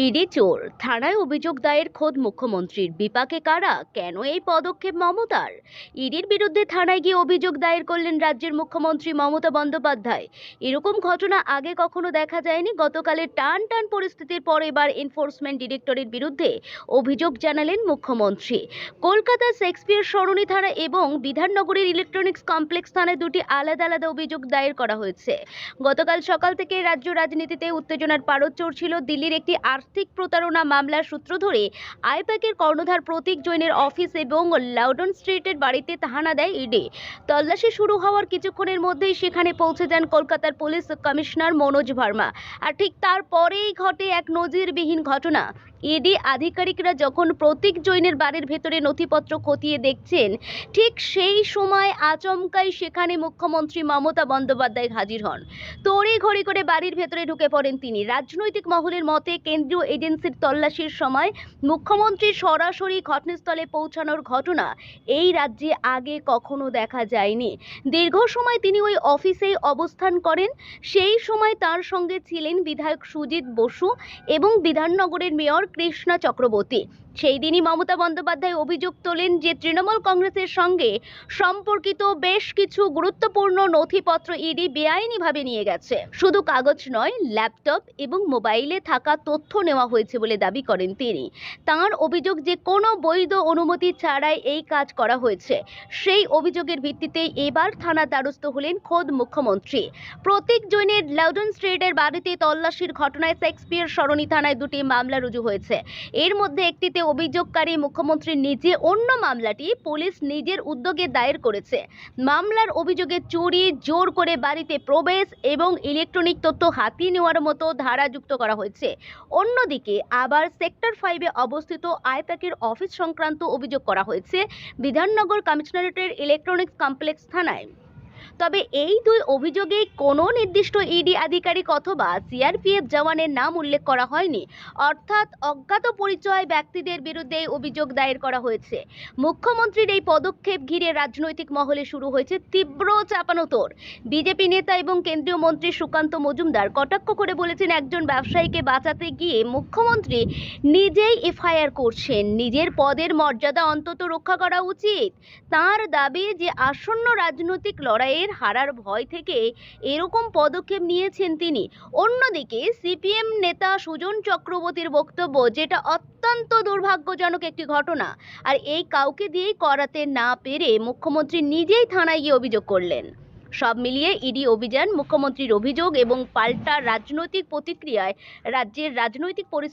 ED চোর থানায় অভিযোগ দায়ের খোদ মুখ্যমন্ত্রীর বিপাকে কারা, কেন এই পদক্ষেপ মমতার? ইডির বিরুদ্ধে থানায় গিয়ে অভিযোগ দায়ের করলেন রাজ্যের মুখ্যমন্ত্রী মমতা বন্দ্যোপাধ্যায়। এরকম ঘটনা আগে কখনো দেখা যায়নি। গতকালের টান টান পরিস্থিতির পর এবার এনফোর্সমেন্ট ডিরেক্টরের বিরুদ্ধে অভিযোগ জানালেন মুখ্যমন্ত্রী। কলকাতার শেক্সপিয়ার সরণি থানা এবং বিধাননগরের ইলেকট্রনিক্স কমপ্লেক্স থানায় দুটি আলাদা আলাদা অভিযোগ দায়ের করা হয়েছে। গতকাল সকাল থেকে রাজ্য রাজনীতিতে উত্তেজনার পারদ চড়ছিল। দিল্লির একটি আর্থিক প্রতারণা মামলার সূত্র ধরে আইপ্যাকের কর্ণধার প্রতীক জৈনের অফিস এবং লাউডন স্ট্রিটের বাড়িতে হানা দেয় ইডি। তল্লাশি শুরু হওয়ার কিছুক্ষণের মধ্যেই সেখানে পৌঁছে যান কলকাতার পুলিশ কমিশনার মনোজ ভার্মা। আর ঠিক তারপরেই ঘটে এক নজিরবিহীন ঘটনা। ইডি আধিকারিকরা যখন প্রতীক জৈনের বাড়ির ভেতরে নথিপত্র খতিয়ে দেখছেন, ঠিক সেই সময় আচমকাই সেখানে মুখ্যমন্ত্রী মমতা বন্দ্যোপাধ্যায় হাজির হন। তড়িঘড়ি করে বাড়ির ভেতরে ঢুকে পড়েন তিনি। রাজনৈতিক মহলের মতে কেন্দ্রীয় এজেন্সির তল্লাশির সময় মুখ্যমন্ত্রী সরাসরি ঘটনাস্থলে পৌঁছানোর ঘটনা এই রাজ্যে আগে কখনো দেখা যায়নি। দীর্ঘ সময় তিনি ওই অফিসেই অবস্থান করেন। সেই সময় তার সঙ্গে ছিলেন বিধায়ক সুজিত বসু এবং বিধাননগরের মেয়র কৃষ্ণা চক্রবর্তী। সেই দিনই মমতা বন্দ্যোপাধ্যায় অভিযোগ তোলেন যে তৃণমূল কংগ্রেসের সঙ্গে সম্পর্কিত বেশ কিছু গুরুত্বপূর্ণ নথিপত্র ইডি বেআইনিভাবে নিয়ে গেছে। শুধু কাগজ নয়, ল্যাপটপ এবং মোবাইলে থাকা তথ্য নেওয়া হয়েছে বলে দাবি করেন তিনি। তাঁর অভিযোগ যে কোনো বৈধ অনুমতি ছাড়াই এই কাজ করা হয়েছে। সেই অভিযোগের ভিত্তিতেই এবার থানা দ্বারস্থ হলেন খোদ মুখ্যমন্ত্রী। প্রতীক জৈনের লাউডন স্ট্রিটের বাড়িতে তল্লাশির ঘটনায় শেক্সপিয়ার সরণি থানায় দুটি মামলা রুজু হয়েছে। এর মধ্যে একটিতে অভিযোগকারী মুখ্যমন্ত্রী নিজে, অন্য মামলাটি পুলিশ নিজের উদ্যোগে দায়ের করেছে। মামলার অভিযোগে চুরি, জোর করে বাড়িতে প্রবেশ এবং ইলেকট্রনিক তথ্য হাতিয়ে নেওয়ার মতো ধারা যুক্ত করা হয়েছে। অন্যদিকে আবার সেক্টর 5-এ অবস্থিত আইপ্যাকের অফিস সংক্রান্ত অভিযোগ করা হয়েছে বিধাননগর কমিশনারেটের ইলেকট্রনিক্স কমপ্লেক্স থানায়। তবে এই দুই অভিযোগে কোনো নির্দিষ্ট ইডি আধিকারিক অথবা সিআরপিএফ জওয়ানের নাম উল্লেখ করা হয়নি। অর্থাৎ অজ্ঞাত পরিচয় ব্যক্তিদের বিরুদ্ধে অভিযোগ দায়ের করা হয়েছে। মুখ্যমন্ত্রীর এই পদক্ষেপ ঘিরে রাজনৈতিক মহলে শুরু হয়েছে তীব্র চাপানোতর। বিজেপি নেতা এবং কেন্দ্রীয় মন্ত্রী সুকান্ত মজুমদার কটাক্ষ করে বলেছেন, একজন ব্যবসায়ীকে বাঁচাতে গিয়ে মুখ্যমন্ত্রী নিজেই এফআইআর করছেন। নিজের পদের মর্যাদা অন্তত রক্ষা করা উচিত। তাঁর দাবি যে আসন্ন রাজনৈতিক লড়াইয়ে হারার ভয় থেকে এরকম পদক্ষেপ নিয়েছেন তিনি। অন্যদিকে সিপিএম নেতা সুজন চক্রবর্তীর বক্তব্য, যেটা অত্যন্ত দুর্ভাগ্যজনক একটি ঘটনা, আর এই কাউকে দিয়েই করাতে না পেরে মুখ্যমন্ত্রী নিজেই থানায় গিয়ে অভিযোগ করলেন। সব মিলিয়ে ইডি অভিযান, মুখ্যমন্ত্রীর অভিযোগ এবং পাল্টা রাজনৈতিক প্রতিক্রিয়ায় রাজ্যের রাজনৈতিক পরিস্থিতি